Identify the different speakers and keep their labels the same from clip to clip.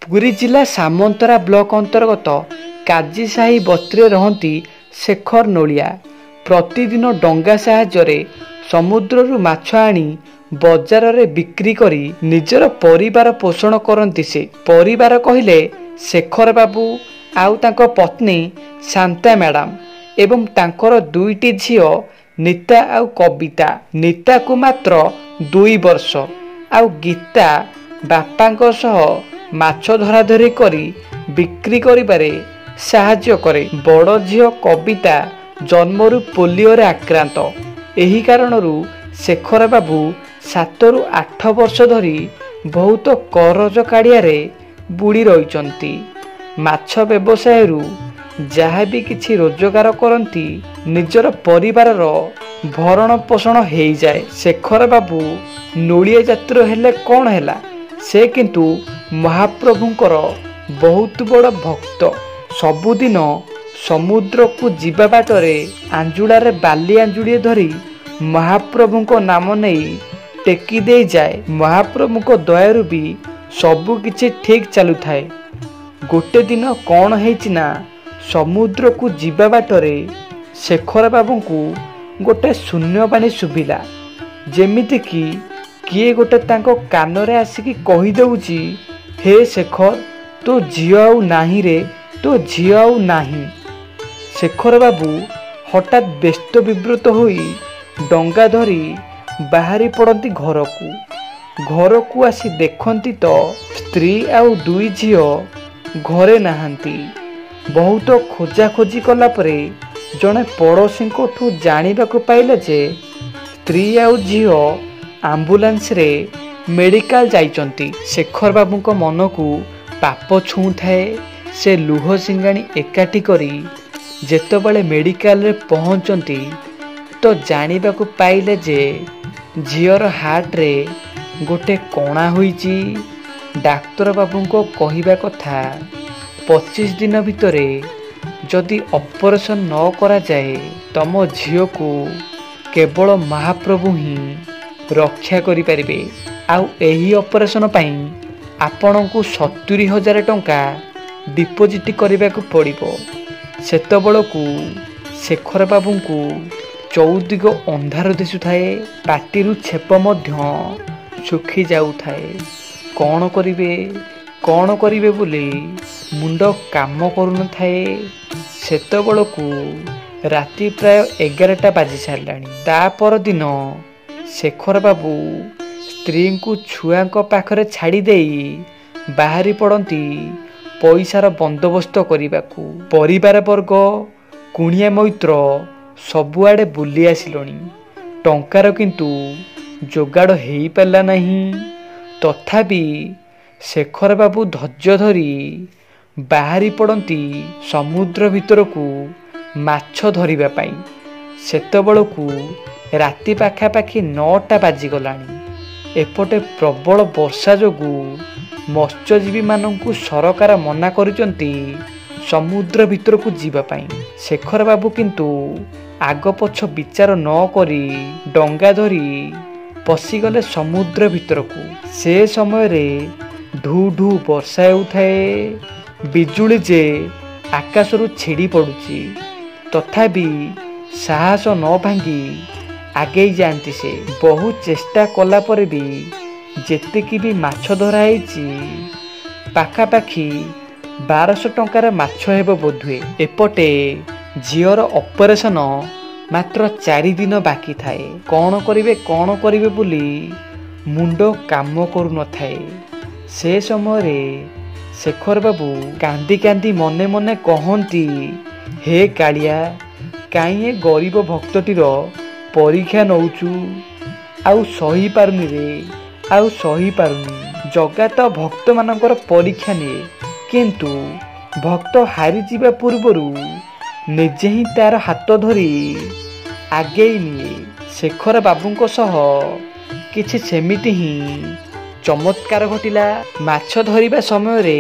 Speaker 1: पुरी जिला सामंतरा ब्लॉक अंतर्गत काजीसाही बस्ती रहती शेखर नोलिया प्रतिदिन डंगा साहाय्य समुद्ररू माछ आनी बजार रे बिक्री करी निजर परिवार पोषण करती। से परिवार कहले शेखर बाबू आउ तांको पत्नी शांता मैडम एवं तांकर दुईटी झियो नीता आउ कविता। नीता को मात्र 2 वर्ष आउ गीता बापांको सह माछ धराधरी करी बिक्री करिबारे साहाय्य करे। बड़ झियो कविता जन्मरू पोलियो रे आक्रांत। एही कारणरू शेखर बाबू 7 ରୁ 8 वर्ष धरी बहुत करज काड़ियारे बुड़ी रहिचंती। माछ व्यवसाय जहाँ भी किछि रोजगार करती निजर परिवार भरण पोषण हो जाए। शेखर बाबू नोलिया जातिर हेले कौन हैला, से किंतु महाप्रभुंकर बहुत बड़ भक्त। सबुदिन समुद्र को जीवा बाटरे आंजुलारे बाली आंजुड़िए धरी महाप्रभुंको नाम नहीं टेकी दे जाए। महाप्रभुंको दयारु भी सबु किछि ठीक चलु थाए। गोटे दिन कौन हेछि ना समुद्र को जीवा बाटरे शेखर बाबू को गोटे शून्यवाणी शुभिला, जेमिति कि किए गोटे तांको कानरे आसिकी कहि दउची, हे शेखर तो झियो आउ नाही रे, तो झियो आउ नाही। शेखर बाबू हठात व्यस्त विब्रत होई डंगा धरी बाहरी पड़ती घर को आसी देखती तो स्त्री आउ 2 झियो घरे नाहांती। बहुत खोजा खोजी कला परे जड़े पड़ोशी ठू जानिबाकु पाइले जे स्त्री आउ झियो आंबुलांस रे मेडिकल जाइचंती। शेखर बाबूको मन को पाप छू थाए। से लुह सिंगाणी एकाठी करी जेतबेले मेडिकल रे पहुंचती तो जानिबाकु पाइले जे झियर हार्ट रे गोटे कणा होईची। डाक्तर बाबूको कहिबा कथा 25 दिन भितरे जदि ऑपरेशन न करा जाए तम झियो को केवल महाप्रभु ही रक्षा करि परिबे। आउ एही ऑपरेशन पई आपनकु 70,000 टंका डिपोजिट करबाकू पड़िबो। सेतबेलकू शेखर बाबू को चौदिग अंधार दिशुथाए। पाटिरू छेप मध्य सुखी जाउथाए। कौन करिवे बोली मुंड काम करू थाए। सेतबेलकू राति प्राय 11टा बाजी सारलानी। ता पर दिन शेखर बाबू स्त्री को छुआ पाखरे छाड़ी देई बाहरी पड़ती पैसार बंदोबस्त करने। परिवार वर्ग कुणिया मैत्र सबुआडे बुली आसिलोनी। टंकार किंतु जोगाड़ हो पारा नहीं। तथापि शेखर बाबू धैर्य धरी बाहरी पड़ती समुद्र भितर को माछ धरिबा पाई। सेतबेलकू राति पाखापाखि 9टा बाजिगलानी। एपटे प्रबल वर्षा जोगु मत्स्यजीवी मानंकु सरकार मना करिसंती समुद्र भितर को जीवा पाई। शेखर बाबू किंतु आग पछ विचार न करी डंगा धरी पशिगले समुद्र भितर को। से समय रे ढू ढू वर्षा हेउथाए। बिजुली जे आकाशरू छिड़ी पड़ुची। तथापि साहस न भांगी आगे जाती। से बहुत चेष्टा कला पर भी जेतिकी भी माछ धराई पाखापाखि 1200 टंकार माछ हेब बोधुए। एपटे झियर ऑपरेशन मात्र 4 दिन बाकी थाए। कौन करिवे बोली मुंड काम करू न थाए। से समय शेखर बाबू कांदी कांदी मने मने कहती, हे कालिया काई गरीब भक्तटीर परीक्षा नौचु। आउ सही पारुनी रे, आउ सही पारुनी। जगा तो भक्त मानकर परीक्षा निए, किंतु भक्त हारी जीवा पूर्वरु निजे ही तार हाथ धरी आगे निए। शेखर बाबूंको सह किछि सेमिति ही चमत्कार घटिला। माछ धरिबा समय रे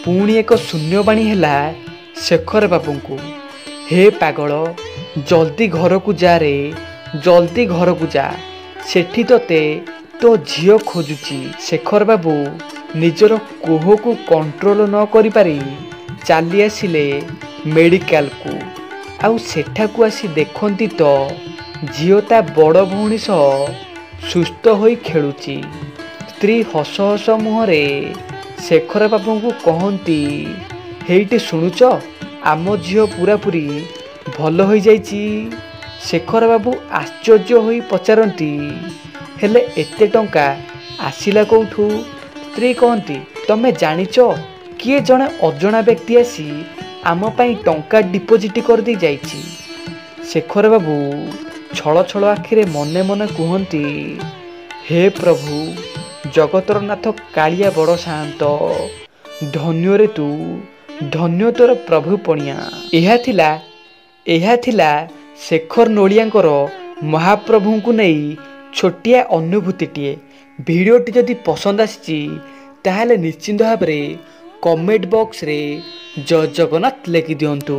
Speaker 1: पुणी एक शून्यवाणी हैला शेखर बाबूंको, हे पागल जल्दी घर को जा रे, जल्दी घर को जा, सेठी तोते तो झियो खोजुची। शेखर बाबू ନିଜର କୋହକୁ କଣ୍ଟ୍ରୋଲ ନ କରିପାରି ଚାଲି ଆସିଲେ ମେଡ଼ିକାଲକୁ। ଆଉ ସେଠାକୁ ଆସି ଦେଖନ୍ତି ତ ଝିଅ ତା ବଡ଼ ଭଉଣୀ ସହ ସୁସ୍ଥ ହୋଇ ଖେଳୁଛି। ସ୍ତ୍ରୀ ହସ ହସ ମୁହଁରେ ଶେଖର ବାବୁଙ୍କୁ କହନ୍ତି, ହେଇଟି ଶୁଣୁଛ, ଆମ ଝିଅ ପୁରାପୁରି ଭଲ ହୋଇଯାଇଛି। ଶେଖର ବାବୁ ଆଶ୍ଚର୍ଯ୍ୟ ହୋଇ ପଚାରନ୍ତି, ହେଲେ ଏତେ ଟଙ୍କା ଆସିଲା କୋଉଠୁ? ସ୍ତ୍ରୀ କହନ୍ତି, ତମେ ଜାଣିଛ, କିଏ ଜଣେ ଅଜଣା ବ୍ୟକ୍ତି ଆସି ଆମ ପାଇଁ ଟଙ୍କା ଡିପୋଜିଟ୍ କରିଦେଇ ଯାଇଛି। ଶେଖର ବାବୁ ଛଳ ଛଳ ଆଖିରେ ମନେ ମନେ କୁହନ୍ତି, ହେ ପ୍ରଭୁ, ଜଗତର ନାଥ କାଳିଆ ବଡ଼ ସାଆନ୍ତ, ଧନ୍ୟରେ ତୁ, ଧନ୍ୟ ତୋର ପ୍ରଭୁ ପଣିଆ। ଏହା ଥିଲା ଶେଖର ନୋଳିଆଙ୍କର ମହାପ୍ରଭୁଙ୍କୁ ନେଇ ଛୋଟିଆ ଅନୁଭୂତିଟିଏ। ଭିଡ଼ିଓଟି ଯଦି ପସନ୍ଦ ଆସିଛି ତାହେଲେ ନିଶ୍ଚିନ୍ତ ଭାବରେ କମେଣ୍ଟ ବକ୍ସରେ ଜୟ ଜଗନ୍ନାଥ ଲେଖିଦିଅନ୍ତୁ।